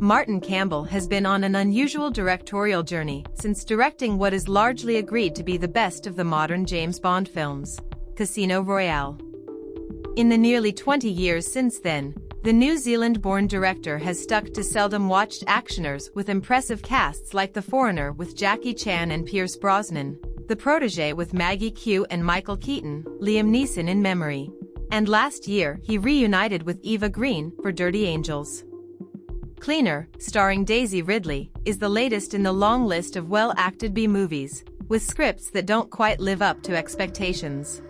Martin Campbell has been on an unusual directorial journey since directing what is largely agreed to be the best of the modern James Bond films, Casino Royale. In the nearly 20 years since then, the New Zealand-born director has stuck to seldom-watched actioners with impressive casts like The Foreigner with Jackie Chan and Pierce Brosnan, The Protégé with Maggie Q and Michael Keaton, Liam Neeson in memory. And last year he reunited with Eva Green for Dirty Angels. Cleaner, starring Daisy Ridley, is the latest in the long list of well-acted B-movies, with scripts that don't quite live up to expectations.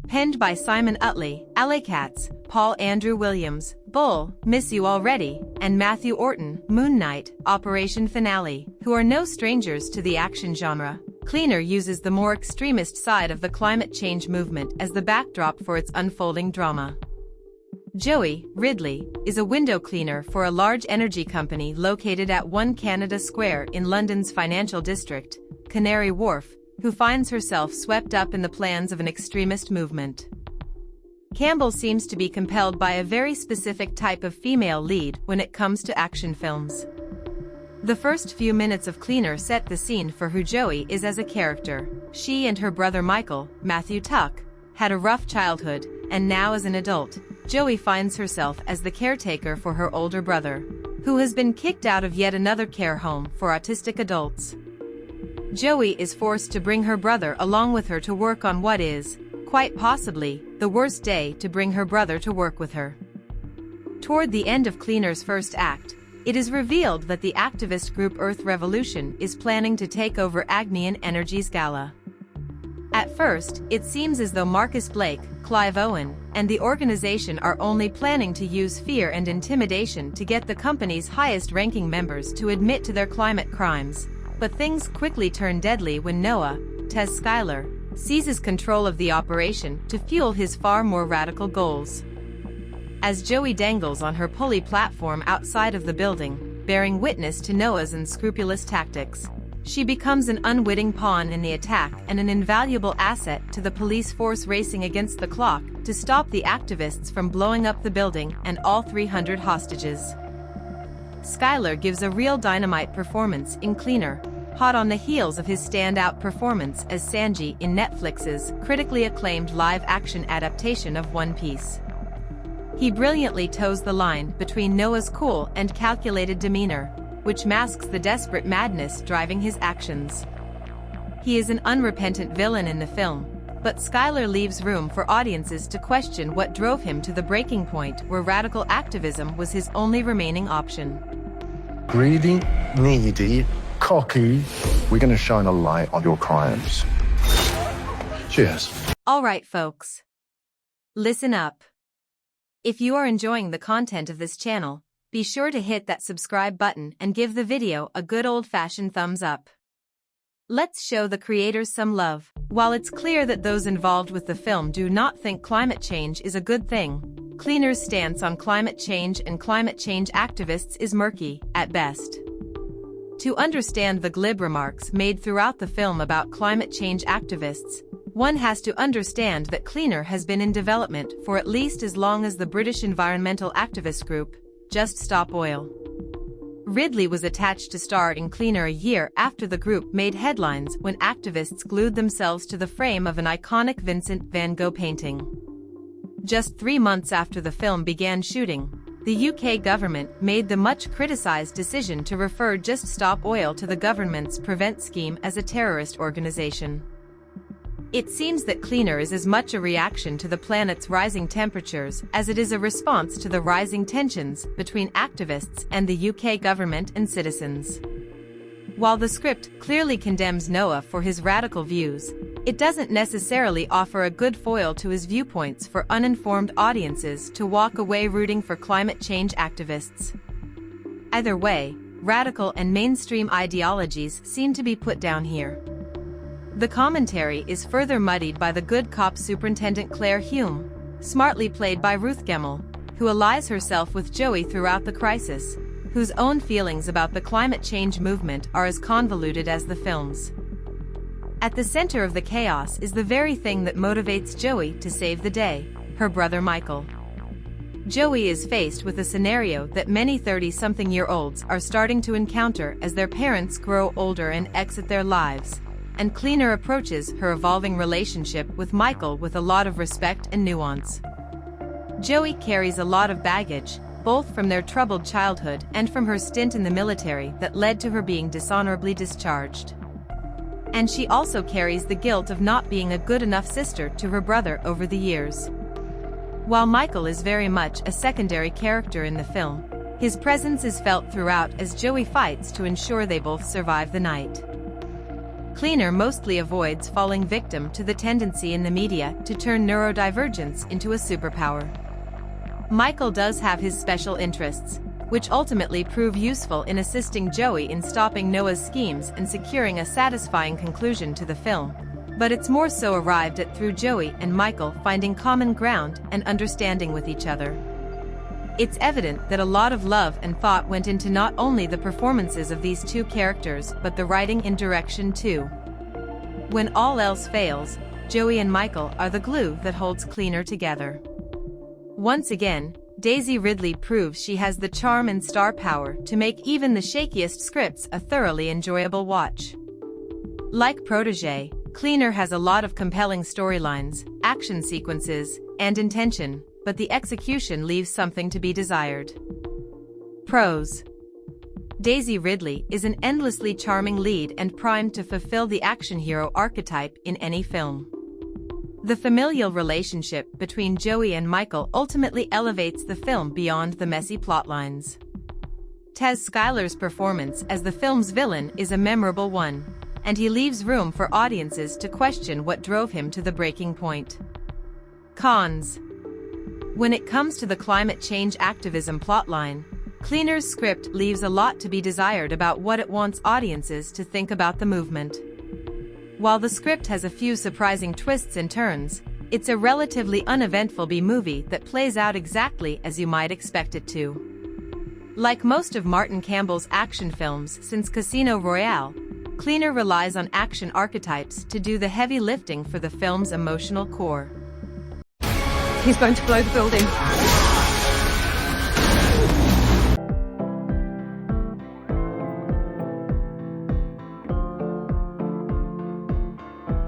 Penned by Simon Utley, LA Cats, Paul Andrew Williams, Bull, Miss You Already, and Matthew Orton, Moon Knight, Operation Finale, who are no strangers to the action genre. Cleaner uses the more extremist side of the climate change movement as the backdrop for its unfolding drama. Joey, Ridley, is a window cleaner for a large energy company located at 1 Canada Square in London's financial district, Canary Wharf, who finds herself swept up in the plans of an extremist movement. Campbell seems to be compelled by a very specific type of female lead when it comes to action films. The first few minutes of Cleaner set the scene for who Joey is as a character. She and her brother Michael, Matthew Tuck, had a rough childhood, and now as an adult, Joey finds herself as the caretaker for her older brother, who has been kicked out of yet another care home for autistic adults. Joey is forced to bring her brother along with her to work on what is, quite possibly, the worst day to bring her brother to work with her. Toward the end of Cleaner's first act, it is revealed that the activist group Earth Revolution is planning to take over Agnian Energy's gala. At first, it seems as though Marcus Blake, Clive Owen, and the organization are only planning to use fear and intimidation to get the company's highest-ranking members to admit to their climate crimes. But things quickly turn deadly when Noah, Tez Skylar, seizes control of the operation to fuel his far more radical goals. As Joey dangles on her pulley platform outside of the building, bearing witness to Noah's unscrupulous tactics, she becomes an unwitting pawn in the attack and an invaluable asset to the police force racing against the clock to stop the activists from blowing up the building and all 300 hostages. Skylar gives a real dynamite performance in Cleaner, hot on the heels of his standout performance as Sanji in Netflix's critically acclaimed live-action adaptation of One Piece. He brilliantly toes the line between Noah's cool and calculated demeanor, which masks the desperate madness driving his actions. He is an unrepentant villain in the film, but Skylar leaves room for audiences to question what drove him to the breaking point where radical activism was his only remaining option. Greedy, needy, cocky. We're going to shine a light on your crimes. Cheers. All right, folks. Listen up. If you are enjoying the content of this channel, be sure to hit that subscribe button and give the video a good old-fashioned thumbs up. Let's show the creators some love. While it's clear that those involved with the film do not think climate change is a good thing, Cleaner's stance on climate change and climate change activists is murky, at best. To understand the glib remarks made throughout the film about climate change activists, one has to understand that Cleaner has been in development for at least as long as the British environmental activist group, Just Stop Oil. Ridley was attached to star in Cleaner a year after the group made headlines when activists glued themselves to the frame of an iconic Vincent van Gogh painting. Just 3 months after the film began shooting, the UK government made the much-criticized decision to refer Just Stop Oil to the government's Prevent scheme as a terrorist organization. It seems that Cleaner is as much a reaction to the planet's rising temperatures as it is a response to the rising tensions between activists and the UK government and citizens. While the script clearly condemns Noah for his radical views, it doesn't necessarily offer a good foil to his viewpoints for uninformed audiences to walk away rooting for climate change activists. Either way, radical and mainstream ideologies seem to be put down here. The commentary is further muddied by the good cop Superintendent Claire Hume, smartly played by Ruth Gemmell, who allies herself with Joey throughout the crisis, whose own feelings about the climate change movement are as convoluted as the film's. At the center of the chaos is the very thing that motivates Joey to save the day, her brother Michael. Joey is faced with a scenario that many 30-something-year-olds are starting to encounter as their parents grow older and exit their lives, and Cleaner approaches her evolving relationship with Michael with a lot of respect and nuance. Joey carries a lot of baggage, both from their troubled childhood and from her stint in the military that led to her being dishonorably discharged. And she also carries the guilt of not being a good enough sister to her brother over the years. While Michael is very much a secondary character in the film, his presence is felt throughout as Joey fights to ensure they both survive the night. Cleaner mostly avoids falling victim to the tendency in the media to turn neurodivergence into a superpower. Michael does have his special interests, which ultimately prove useful in assisting Joey in stopping Noah's schemes and securing a satisfying conclusion to the film. But it's more so arrived at through Joey and Michael finding common ground and understanding with each other. It's evident that a lot of love and thought went into not only the performances of these two characters but the writing and direction too. When all else fails, Joey and Michael are the glue that holds Cleaner together. Once again, Daisy Ridley proves she has the charm and star power to make even the shakiest scripts a thoroughly enjoyable watch. Like Protégé, Cleaner has a lot of compelling storylines, action sequences, and intention, but the execution leaves something to be desired. Pros: Daisy Ridley is an endlessly charming lead and primed to fulfill the action hero archetype in any film. The familial relationship between Joey and Michael ultimately elevates the film beyond the messy plotlines. Tez Skylar's performance as the film's villain is a memorable one, and he leaves room for audiences to question what drove him to the breaking point. Cons: when it comes to the climate change activism plotline, Cleaner's script leaves a lot to be desired about what it wants audiences to think about the movement. While the script has a few surprising twists and turns, it's a relatively uneventful B-movie that plays out exactly as you might expect it to. Like most of Martin Campbell's action films since Casino Royale, Cleaner relies on action archetypes to do the heavy lifting for the film's emotional core. He's going to blow the building.